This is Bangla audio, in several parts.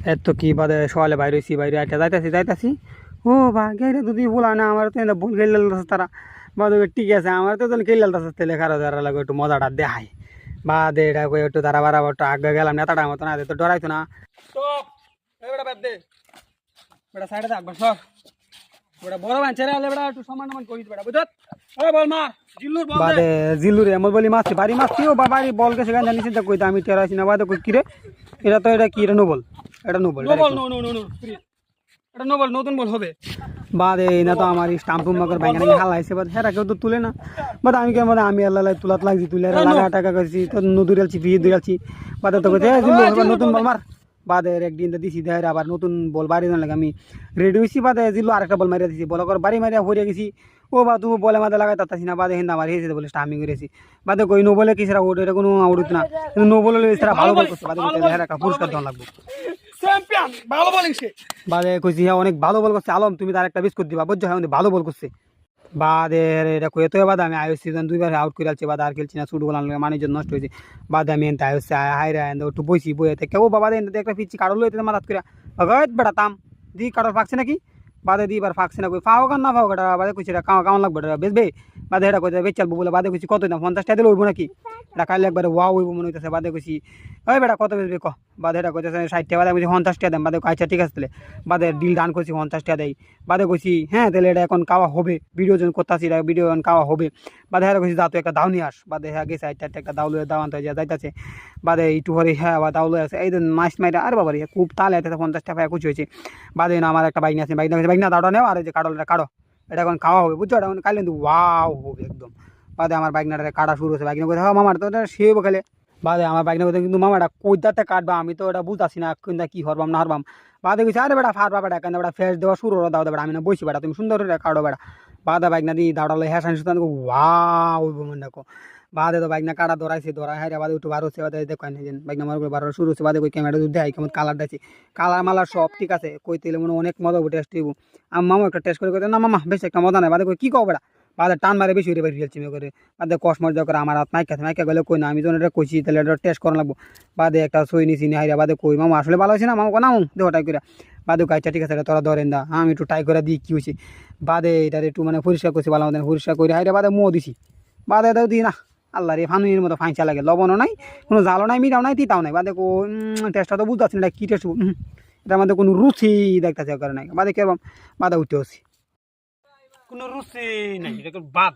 এত কি বাদে সকালে বাইরে হয়েছি বাইরে আইটা যাইতাছি ও বা গেলে যদি বলা না আমার তো বল খেলে তারা বাদে ঠিক আছে আমার তো খেলে তেলে খারা যারা লাগে একটু মজাটা দেখায় বাদে এটা কই একটু তারা বাড়াবো একটু আগে গেলাম নেতাটা মতো না তো ডরাইতো না বেটা বাদ দে বেটা সাইডে থাকবে সব বেটা বড় বান ছেড়ে আলে বেটা একটু সমান সমান করিস বেটা বুঝত ওই বল মার জিল্লুর বল বাদে জিল্লুর এমন বলি মারছি বাড়ি মারছি ও বাড়ি বল গেছে গান জানিস তো কইতা আমি টেরাইছি না বাদে কই কি রে এটা তো এটা কি রে নোবল এটা নোবল এটা নোবল নতুন বল হবে বাদে না তো আমার স্টাম্প মাকর ব্যাংকে নাকি হালাইছে বাদ হেরা কেউ তো তুলে না বাদ আমি কেমন আমি আল্লাহ তুলাত লাগছি তুলে লাগা টাকা করছি তো নদুরালছি ফি দুরালছি বাদে তো কইতে নতুন বল মার বাদে একদিন তো দিছি দেয় আবার নতুন বল বাড়ি লাগে আমি রেডি হয়েছি বাদে জিল্লু আরেকটা বল মারিয়া দিছি বল কর বাড়ি মারিয়া হরিয়া গেছি ও বা তুমি বলে মাঝে লাগাই তাতাছি না বাদে হিন্দা আমার হেসে বলে স্টামিং করেছি বাদে কই নো বলে কিসরা ওটা এটা কোনো আউট না কিন্তু নো বলে এরা ভালো বল করছে বাদে একটা পুরস্কার দেওয়া লাগবে চ্যাম্পিয়ন ভালো বলিং সে বাদে কইছি হ্যাঁ অনেক ভালো বল করছে আলম তুমি তার একটা বিস্কুট দিবা বুঝছো হ্যাঁ ভালো বল করছে বাদে এটা কয়ে তো বাদে আমি আয়ুষ সিজন দুইবার আউট করে আলছি বাদে আর খেলছি না শুট গোলান মানুষজন নষ্ট হয়েছে বাদে আমি এনতে আয়ুষ হাইরা একটু বইছি বইয়ে থেকে ও বাবা একটা ফিরছি কারো লইতে মারাত করে বেটা তাম দি কারোর ফাঁকছে নাকি বাদে দিবার ফাঁকছে না কই ফাও কান না ফাও কাটা বাদে কইছি এটা কেমন লাগবে এটা বেচবে বাদে এটা কইতে বেচ চালবো বলে বাদে কইছি কত দাম 50 টাকা দিলে হইব নাকি এটা খাইলে একবারে ওয়াও হইব মনে হইতেছে বাদে কইছি ওই বেটা কত বেচবে ক বাদে এটা কইতেছে 60 টাকা বাদে কইছি 50 টাকা দাম বাদে আচ্ছা ঠিক আছে তাহলে বাদে ডিল ডান করছি 50 টাকা দেই বাদে কইছি হ্যাঁ তাহলে এটা এখন কাওয়া হবে ভিডিও যখন করতেছি এটা ভিডিও এখন কাওয়া হবে বাদে হ্যাঁ কইছি যা তো একটা দাও নিয়ে আস বাদে হ্যাঁ গেছে একটা দাও লয়ে দাও আনতে যাইতাছে বাদে একটু পরে হ্যাঁ বা দাও লয়ে আছে এই মাছ মাইরা আর বাবা রে খুব তালে আছে 50 টাকা কুচি হয়েছে বাদে না আমার একটা বাইক আছে বাইক না দাওটা নেও আর এই যে কাড়লটা কাড়ো এটা এখন খাওয়া হবে বুঝছো এটা কাইলে কিন্তু ওয়াও হবে একদম বাদে আমার বাইক নাটা কাটা শুরু হচ্ছে বাইক না কোথাও মামার তো এটা সে বকালে বাদে আমার বাইক না কোথাও কিন্তু মামাটা কোথাতে কাটবা আমি তো এটা বুঝতেছি না কিন্তু কি হরবাম না হরবাম বাদে গেছি আরে বেটা ফারবা বেটা কেন বেটা ফ্রেশ দেওয়া শুরু দাও বেটা আমি না বসি বেটা তুমি সুন্দর করে কাটো বেটা বাদে বাইক না দিয়ে দাঁড়ালো হ্যাঁ সানি ওয়াও মনে দেখো বাদে তো বাইক না কাটা ধরাইছে ধরা হ্যাঁ বাদে একটু বার হচ্ছে বাদে দেখো বাইক না আমার বার শুরু হচ্ছে বাদে কই ক্যামেরা যদি দেয় কেমন কালার দিয়েছি কালার মালার সব ঠিক আছে কই তেলে মনে অনেক মজা হবে টেস্ট দিব আমার মামা একটা টেস্ট করে না মামা বেশ একটা মজা নাই বাদে কই কি কও বেটা বাদে টান মারে বেশি হয়ে ফেলছি করে বাদে কসমর দেওয়া করে আমার হাত মাইকা গেলে কই না আমি যখন এটা কইছি তাহলে এটা টেস্ট করা লাগবো বাদে একটা সই নিছি হাইরা বাদে কই মামা আসলে ভালো হয়েছে না মামা না দেখো টাই করে বাদে আচ্ছা ঠিক আছে তোরা ধরেন দা আমি একটু টাই করে দিই কি হয়েছে বাদে এটা একটু মানে পরিষ্কার করছি ভালো মতন পরিষ্কার করে হাইরা বাদে মো দিছি বাদে দাও দিই না আল্লাহ রে ফানুয়ের মতো ফাঁচা লাগে লবণও নাই কোনো জালও নাই মিটাও নাই তিতাও নাই বাদে টেস্টটা তো বুঝতে পারছি না কি টেস্ট এটার মধ্যে কোনো রুচি দেখতেছে করে নাই বাদে কেরম বাদে উঠতে হচ্ছি কোনো রুচি নাই এটা বাদ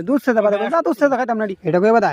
দুধ সেটা বাদে দুধ সেটা খাইতাম না এটা করে বাদে